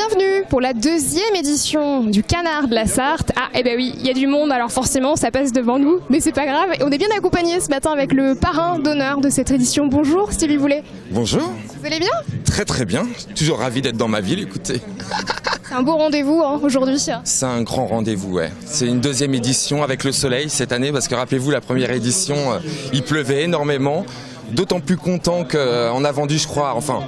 Bienvenue pour la deuxième édition du Canard de la Sarthe. Ah, eh ben oui, il y a du monde, alors forcément ça passe devant nous, mais c'est pas grave. Et on est bien accompagné ce matin avec le parrain d'honneur de cette édition. Bonjour Stevie Boulet. Bonjour. Vous allez bien? Très très bien, toujours ravi d'être dans ma ville, écoutez. C'est un beau rendez-vous hein, aujourd'hui. C'est un grand rendez-vous, ouais. C'est une deuxième édition avec le soleil cette année, parce que rappelez-vous, la première édition, il pleuvait énormément. D'autant plus content qu'on a vendu, je crois, enfin,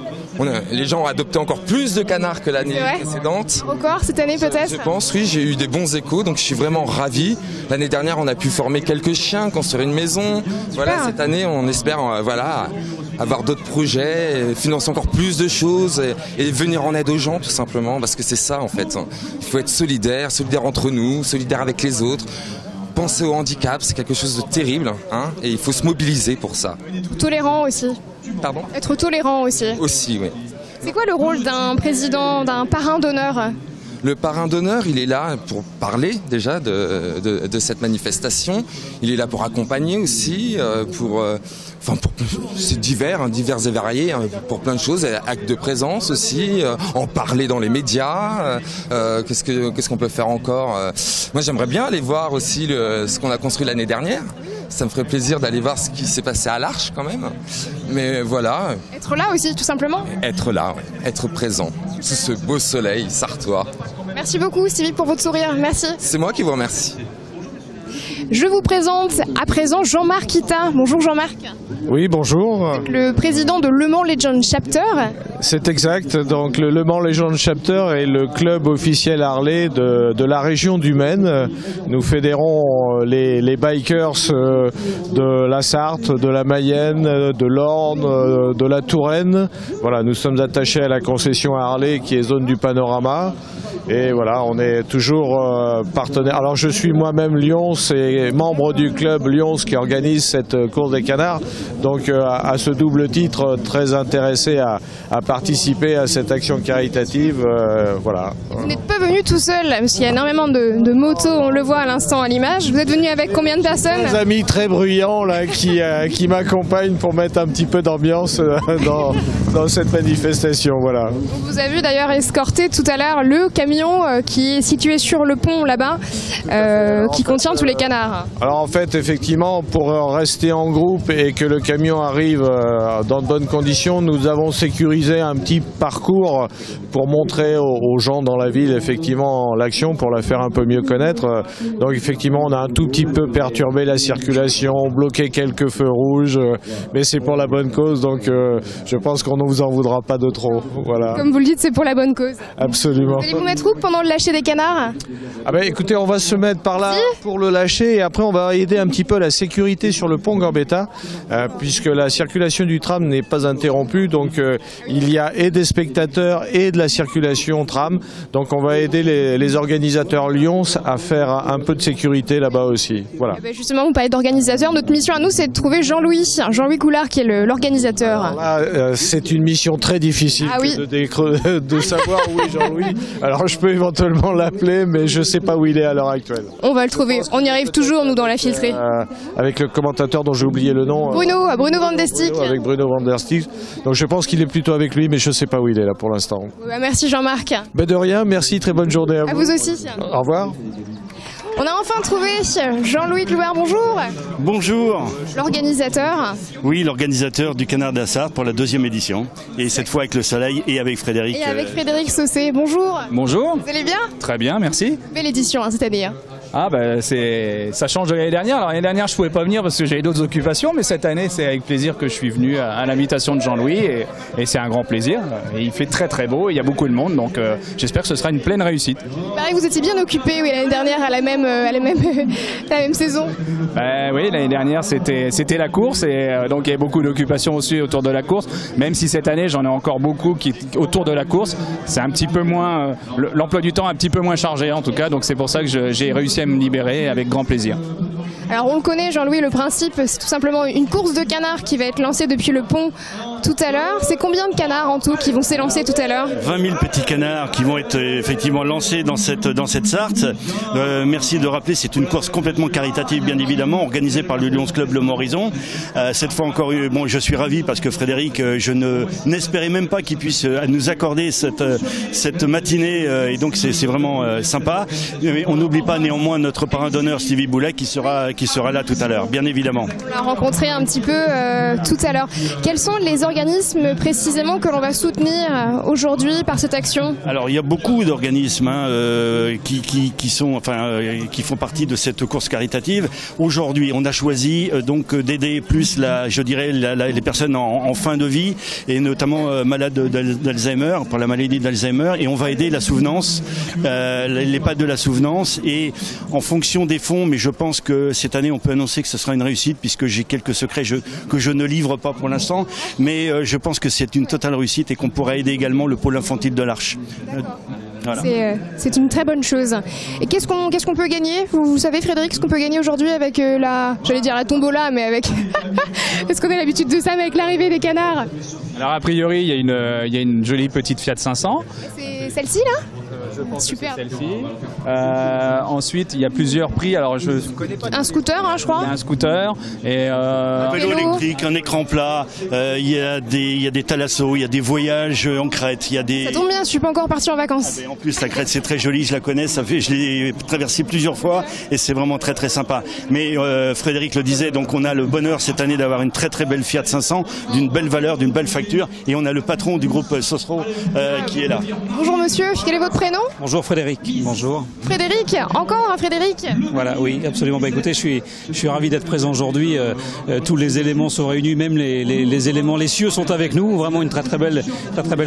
les gens ont adopté encore plus de canards que l'année précédente. Encore cette année peut-être? Je pense, oui, j'ai eu des bons échos, donc je suis vraiment ravi. L'année dernière, on a pu former quelques chiens, construire une maison. Voilà, cette année, on espère avoir d'autres projets, financer encore plus de choses et venir en aide aux gens, tout simplement, parce que c'est ça, en fait. Il faut être solidaire entre nous, solidaire avec les autres. Penser au handicap, c'est quelque chose de terrible, hein, et il faut se mobiliser pour ça. Tolérant aussi. Pardon ? Être tolérant aussi. Aussi, oui. C'est quoi le rôle d'un président, d'un parrain d'honneur ? Le parrain d'honneur, il est là pour parler déjà de cette manifestation. Il est là pour accompagner aussi, c'est divers et varié, hein, pour plein de choses. Actes de présence aussi, en parler dans les médias. Qu'est-ce qu'on peut faire encore ? Moi, j'aimerais bien aller voir aussi ce qu'on a construit l'année dernière. Ça me ferait plaisir d'aller voir ce qui s'est passé à l'Arche quand même. Mais voilà. Être là aussi, tout simplement. Être là, ouais. Être présent sous ce beau soleil sartois. Merci beaucoup Stevie pour votre sourire, merci. C'est moi qui vous remercie. Je vous présente à présent Jean-Marc Ita. Bonjour Jean-Marc. Oui, bonjour. Le président de Le Mans Legend Chapter. C'est exact. Donc le Le Mans Legend Chapter est le club officiel Harley de la région du Maine. Nous fédérons les bikers de la Sarthe, de la Mayenne, de l'Orne, de la Touraine. Voilà, nous sommes attachés à la concession Harley qui est zone du panorama. Et voilà, on est toujours partenaire. Alors je suis moi-même Lyons et membre du club Lyons qui organise cette course des canards. Donc à ce double titre, très intéressé à participer à cette action caritative. Voilà. Vous n'êtes pas venu tout seul, parce qu'il y a énormément de motos, on le voit à l'instant à l'image. Vous êtes venu avec combien de personnes? Des amis très bruyants là, qui m'accompagnent pour mettre un petit peu d'ambiance dans cette manifestation. Voilà. On vous a vu d'ailleurs escorter tout à l'heure le camion qui est situé sur le pont là-bas, qui contient tous les canards. Alors en fait, effectivement, pour rester en groupe et que le camion arrive dans de bonnes conditions, nous avons sécurisé un petit parcours pour montrer aux gens dans la ville effectivement l'action, pour la faire un peu mieux connaître. Donc effectivement, on a un tout petit peu perturbé la circulation, bloqué quelques feux rouges, mais c'est pour la bonne cause, donc je pense qu'on ne vous en voudra pas de trop. Voilà. Comme vous le dites, c'est pour la bonne cause. Absolument. Vous allez vous mettre où pendant le lâcher des canards? Ah ben écoutez, on va se mettre par là pour le lâcher et après on va aider un petit peu la sécurité sur le pont Gambetta, puisque la circulation du tram n'est pas interrompue, donc il y a et des spectateurs et de la circulation tram, donc on va aider les organisateurs Lyons à faire un peu de sécurité là-bas aussi. Voilà. Ben justement, vous parlez d'organisateurs, notre mission à nous c'est de trouver Jean-Louis Coulard qui est l'organisateur. C'est une mission très difficile de savoir où est Jean-Louis. Alors je peux éventuellement l'appeler, mais je ne sais pas où il est à l'heure actuelle. On va le trouver, on y arrive toujours nous dans la filtrée. Avec le commentateur dont j'ai oublié le nom. Bruno Van Der Stick. Avec Bruno Van Der Stick. Donc je pense qu'il est plutôt avec lui, mais je ne sais pas où il est là pour l'instant. Merci Jean-Marc. De rien, merci, très bonne journée à vous. À vous aussi. Au revoir. On a enfin trouvé Jean-Louis Coulard, bonjour. Bonjour. L'organisateur. Oui, l'organisateur du Canard de la Sarthe pour la deuxième édition. Et cette fois avec le soleil et avec Frédéric. Et avec Frédéric Saucé, bonjour. Bonjour. Vous allez bien? Très bien, merci. Belle édition cette année. Ah ben ça change de l'année dernière. Alors l'année dernière je pouvais pas venir parce que j'avais d'autres occupations, mais cette année c'est avec plaisir que je suis venu à l'invitation de Jean-Louis et c'est un grand plaisir. Et il fait très très beau, il y a beaucoup de monde, donc j'espère que ce sera une pleine réussite. Pareil, vous étiez bien occupé l'année dernière à la même saison. Oui, l'année dernière c'était la course et donc il y avait beaucoup d'occupations aussi autour de la course. Même si cette année j'en ai encore beaucoup autour de la course, c'est un petit peu moins l'emploi du temps est un petit peu moins chargé en tout cas, donc c'est pour ça que j'ai réussi à me libérer avec grand plaisir. Alors on le connaît, Jean-Louis, le principe, c'est tout simplement une course de canards qui va être lancée depuis le pont tout à l'heure. C'est combien de canards en tout qui vont s'élancer tout à l'heure? 20 000 petits canards qui vont être effectivement lancés dans cette Sarthe. Merci de rappeler, c'est une course complètement caritative, bien évidemment, organisée par le Lions Club Le Morison. Cette fois encore, bon, je suis ravi parce que Frédéric, je n'espérais même pas qu'il puisse nous accorder cette matinée, et donc c'est vraiment sympa. Mais on n'oublie pas néanmoins notre parrain d'honneur Stevie Boulet qui sera là tout à l'heure, bien évidemment. On l'a rencontré un petit peu tout à l'heure. Quels sont les organismes précisément que l'on va soutenir aujourd'hui par cette action? Alors il y a beaucoup d'organismes qui font partie de cette course caritative. Aujourd'hui, on a choisi donc d'aider plus les personnes en fin de vie et notamment malades d'Alzheimer, pour la maladie d'Alzheimer, et on va aider la souvenance, l'EHPAD de la souvenance, et en fonction des fonds, mais je pense que cette année on peut annoncer que ce sera une réussite puisque j'ai quelques secrets que je ne livre pas pour l'instant, mais je pense que c'est une totale réussite et qu'on pourra aider également le pôle infantile de l'Arche. Voilà. C'est une très bonne chose. Et qu'est-ce qu'on peut gagner? Vous savez, Frédéric, ce qu'on peut gagner aujourd'hui avec j'allais dire la tombola, mais avec est-ce qu'on a l'habitude de ça, mais avec l'arrivée des canards? Alors a priori, il y a une jolie petite Fiat 500. C'est celle-ci là? Super. Ensuite, il y a plusieurs prix. Alors, un scooter, hein, je crois. Il y a un scooter et un vélo électrique, un écran plat. Il y a des thalassos, il y a des voyages en Crète. Ça tombe bien, je suis pas encore parti en vacances. En plus, la Crète c'est très joli, je la connais. Je l'ai traversée plusieurs fois et c'est vraiment très très sympa. Mais Frédéric le disait, donc on a le bonheur cette année d'avoir une très très belle Fiat 500, d'une belle valeur, d'une belle facture, et on a le patron du groupe Sosro qui est là. Bonjour monsieur, quel est votre prénom? Bonjour Frédéric. Bonjour. Frédéric, encore un Frédéric? Voilà, oui, absolument. Bah, écoutez, je suis ravi d'être présent aujourd'hui. Tous les éléments sont réunis, même les éléments, les cieux sont avec nous. Vraiment une très très belle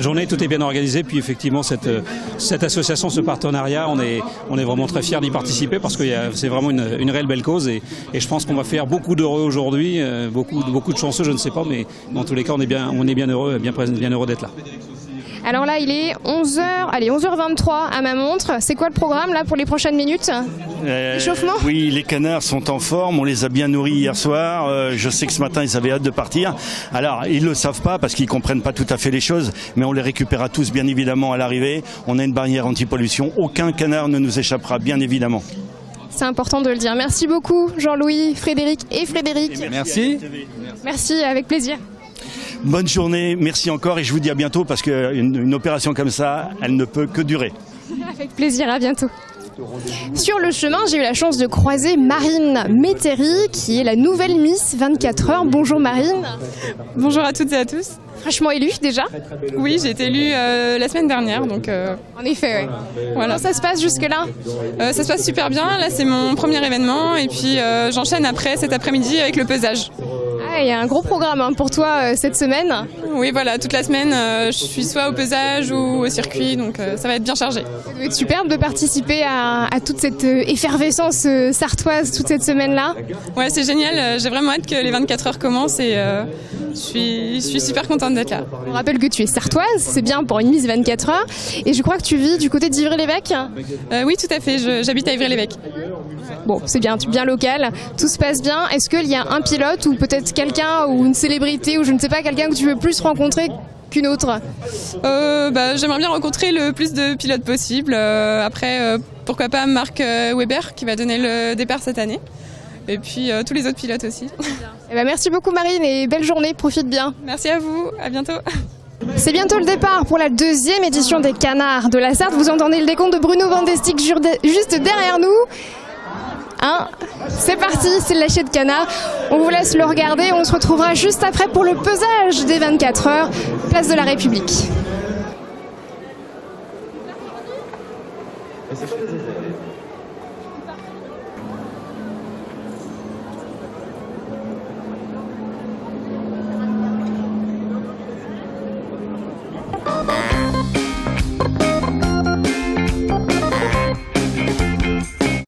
journée. Tout est bien organisé. Puis effectivement, cette association, ce partenariat, on est vraiment très fiers d'y participer parce que c'est vraiment une réelle belle cause. Et je pense qu'on va faire beaucoup d'heureux aujourd'hui, beaucoup de chanceux, je ne sais pas, mais dans tous les cas, on est bien heureux, bien heureux d'être là. Alors là, il est 11h23 à ma montre. C'est quoi le programme là pour les prochaines minutes? Échauffement? Oui, les canards sont en forme. On les a bien nourris hier soir. Je sais que ce matin, ils avaient hâte de partir. Alors, ils le savent pas parce qu'ils comprennent pas tout à fait les choses, mais on les récupérera tous bien évidemment à l'arrivée. On a une barrière anti-pollution. Aucun canard ne nous échappera, bien évidemment. C'est important de le dire. Merci beaucoup, Jean-Louis, Frédéric et Frédéric. Merci. Merci, avec plaisir. Bonne journée, merci encore et je vous dis à bientôt parce qu'une opération comme ça, elle ne peut que durer. Avec plaisir, à bientôt. Sur le chemin, j'ai eu la chance de croiser Marine Métairie, qui est la nouvelle Miss 24h. Bonjour Marine. Bonjour à toutes et à tous. Fraîchement élue déjà? Oui, j'ai été élue la semaine dernière. Donc, en effet, oui. Voilà. Comment ça se passe jusque-là? Ça se passe super bien. Là, c'est mon premier événement et puis j'enchaîne après cet après-midi avec le pesage. Il y a un gros programme pour toi cette semaine. Oui, voilà, toute la semaine, je suis soit au pesage ou au circuit, donc ça va être bien chargé. Ça doit être superbe de participer à toute cette effervescence sartoise toute cette semaine-là. Ouais, c'est génial, j'ai vraiment hâte que les 24 heures commencent et je suis super contente d'être là. On rappelle que tu es sartoise, c'est bien pour une Miss 24 heures, et je crois que tu vis du côté d'Ivry-l'Évêque. Oui, tout à fait, j'habite à Ivry-l'Évêque. Bon, c'est bien, tu es bien local, tout se passe bien. Est-ce qu'il y a un pilote ou peut-être quelqu'un ou une célébrité ou je ne sais pas, quelqu'un que tu veux plus rencontrer qu'une autre? J'aimerais bien rencontrer le plus de pilotes possible. Après, pourquoi pas Marc Weber qui va donner le départ cette année. Et puis tous les autres pilotes aussi. Merci beaucoup Marine et belle journée, profite bien. Merci à vous, à bientôt. C'est bientôt le départ pour la deuxième édition des Canards de la Sarthe. Vous entendez le décompte de Bruno Van de Stick juste derrière nous. C'est parti, c'est le lâcher de canard. On vous laisse le regarder, on se retrouvera juste après pour le pesage des 24 heures, place de la République.